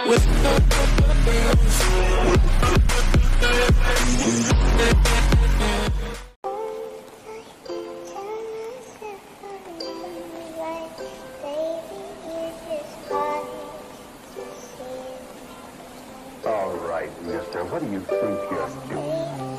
All right, mister, what do you think you're doing?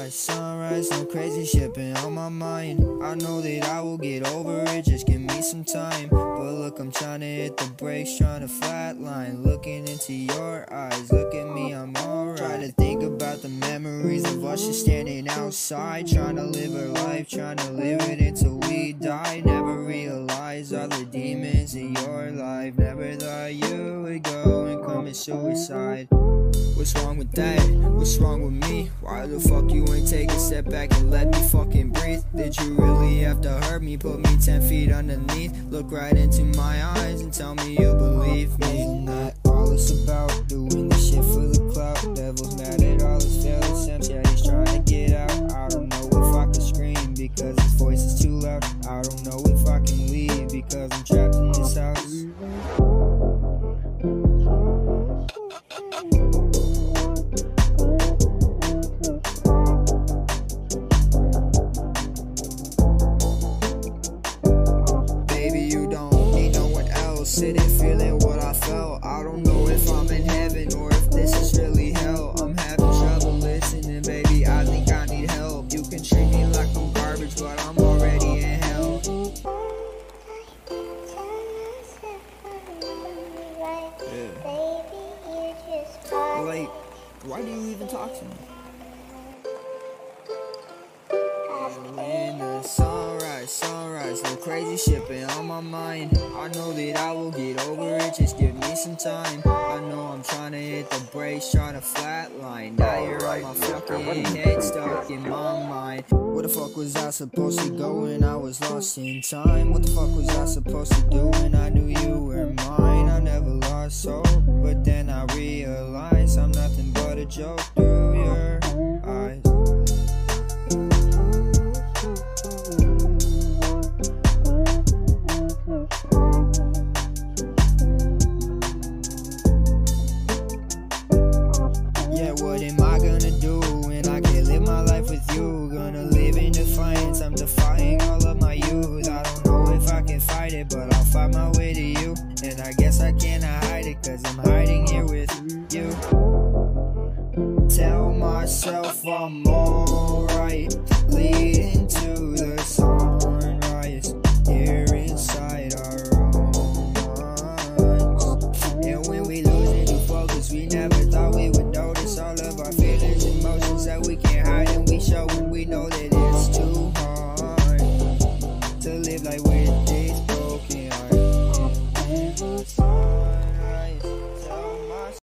Sunrise, no crazy shit been on my mind. I know that I will get over it, just give me some time. But look, I'm trying to hit the brakes, trying to flatline. Looking into your eyes, look at me, I'm alright. Try to think about the memories of us just standing outside, trying to live our life, trying to live it until we die. Never realize all the demons in your life. Never thought you would go and commit suicide. What's wrong with that? What's wrong with me? Why the fuck you ain't take a step back and let me fucking breathe? Did you really have to hurt me? Put me 10 feet underneath? Look right into my eyes and tell me you believe me. Isn't that all it's about? Doing this shit for the clout. Devil's mad at all his failed attempts. Yeah, he's trying to get out. I don't know if I can scream because his voice is too loud. I don't know if I can leave because I'm trapped in this house. Sitting feeling what I felt. I don't know if I'm in heaven or if this is really hell. I'm having trouble listening, baby, I think I need help. You can treat me like I'm garbage, but I'm already in hell. Yeah. Like, why do you even talk to me? In the sunrise, no crazy shit been on my mind. I know that I will get over it, just give me some time. I know I'm trying to hit the brakes, trying to flatline. Now you're on my fucking head, stuck in my mind. Where the fuck was I supposed to go when I was lost in time? What the fuck was I supposed to do when I knew you were mine? I never lost hope, but then I realized I'm nothing but a joke through your eyes. What am I gonna do when I can't live my life with you? Gonna live in defiance, I'm defying all of my youth. I don't know if I can fight it, but I'll fight my way to you. And I guess I cannot hide it, cause I'm hiding here with you. Tell myself I'm alright, leading to the sunrise, here inside our own minds. And when we lose into focus, we never thought we would notice all of our feelings and emotions that we can't hide, and we show when we know that